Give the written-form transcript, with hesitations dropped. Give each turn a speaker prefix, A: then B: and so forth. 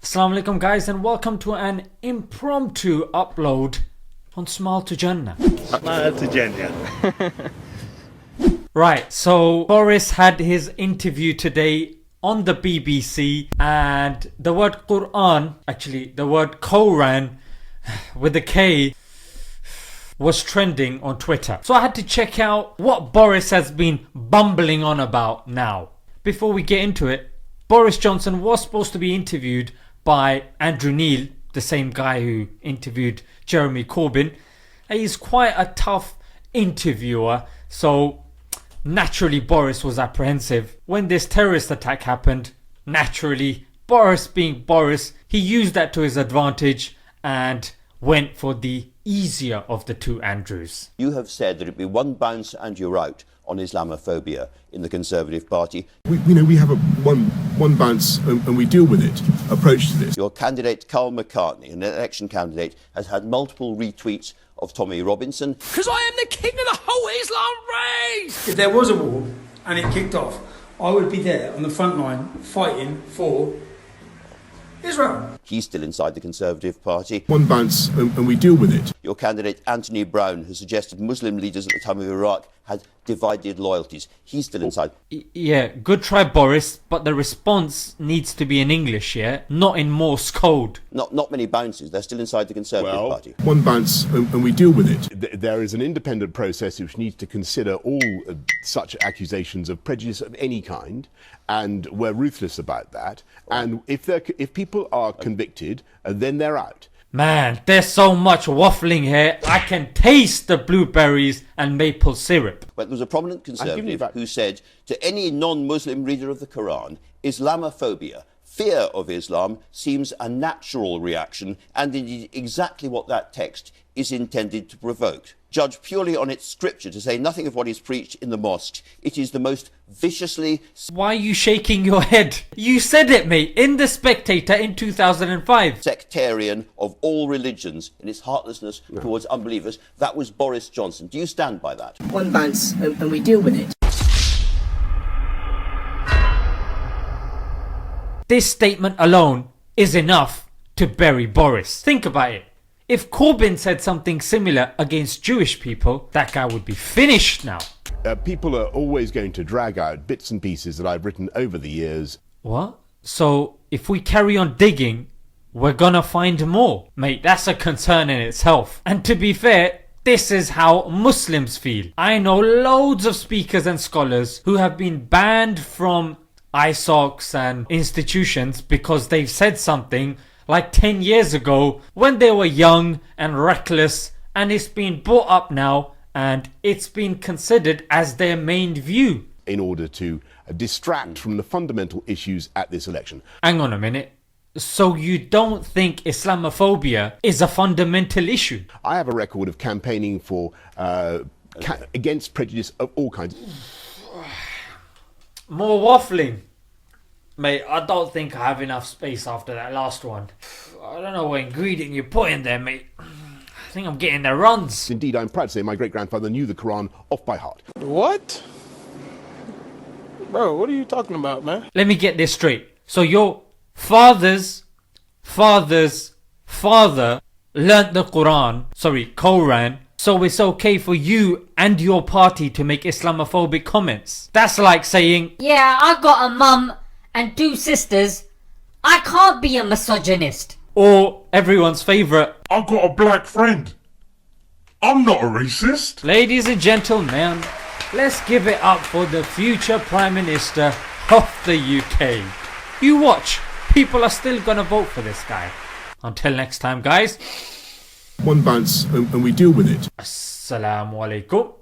A: Assalamu alaikum guys, and welcome to an impromptu upload on Smile to Jannah.
B: Smile to Jannah.
A: Right, so Boris had his interview today on the BBC, and the word Quran, actually the word Koran with a K, was trending on Twitter. So I had to check out what Boris has been bumbling on about now. Before we get into it, Boris Johnson was supposed to be interviewed by Andrew Neil, the same guy who interviewed Jeremy Corbyn. He's quite a tough interviewer, so naturally Boris was apprehensive. When this terrorist attack happened, naturally Boris being Boris, he used that to his advantage and went for the easier of the two Andrews.
C: You have said that it'd be one bounce and you're out on Islamophobia in the Conservative Party.
D: We have a one bounce and we deal with it approach to this.
C: Your candidate, Carl McCartney, an election candidate, has had multiple retweets of Tommy Robinson.
E: Because I am the king of the whole Islam race!
F: If there was a war and it kicked off, I would be there on the front line fighting for Israel.
C: He's still inside the Conservative Party.
D: One bounce and we deal with it.
C: Your candidate, Anthony Brown, has suggested Muslim leaders at the time of Iraq had divided loyalties. He's still inside.
A: Yeah, good try Boris, but the response needs to be in English, yeah? Not in Morse code.
C: Not many bounces. They're still inside the Conservative Party.
D: One bounce and we deal with it.
G: There is an independent process which needs to consider all such accusations of prejudice of any kind, and we're ruthless about that. And if people are convicted, then they're out.
A: Man, there's so much waffling here. I can taste the blueberries and maple syrup.
C: But there was a prominent Conservative who said to any non-Muslim reader of the Quran, Islamophobia, fear of Islam, seems a natural reaction and indeed exactly what that text is intended to provoke. Judged purely on its scripture, to say nothing of what is preached in the mosque, it is the most viciously...
A: Why are you shaking your head? You said it, mate, in The Spectator in 2005.
C: ...sectarian of all religions in its heartlessness towards unbelievers. That was Boris Johnson. Do you stand by that?
H: One bounce and we deal with it.
A: This statement alone is enough to bury Boris. Think about it. If Corbyn said something similar against Jewish people, that guy would be finished now.
G: People are always going to drag out bits and pieces that I've written over the years.
A: What? So if we carry on digging, we're gonna find more? Mate, that's a concern in itself. And to be fair, this is how Muslims feel. I know loads of speakers and scholars who have been banned from ISOCs and institutions because they've said something like 10 years ago when they were young and reckless, and it's been brought up now and it's been considered as their main view.
G: In order to distract from the fundamental issues at this election.
A: Hang on a minute. So you don't think Islamophobia is a fundamental issue?
G: I have a record of campaigning for against prejudice of all kinds.
A: More waffling. Mate, I don't think I have enough space after that last one. I don't know what ingredient you put in there, mate. I think I'm getting the runs.
G: Indeed, I'm proud to say my great-grandfather knew the Quran off by heart.
E: What? Bro, what are you talking about, man?
A: Let me get this straight. So your father's father learnt the Quran, so it's okay for you and your party to make Islamophobic comments. That's like saying,
H: Yeah, I got a mum and two sisters. I can't be a misogynist.
A: or everyone's favourite,
B: I've got a black friend. I'm not a racist.
A: ladies and gentlemen, let's give it up for the future Prime Minister of the UK. You watch, people are still gonna vote for this guy. Until next time, guys.
D: One bounce and we deal with it.
A: Assalamu alaikum.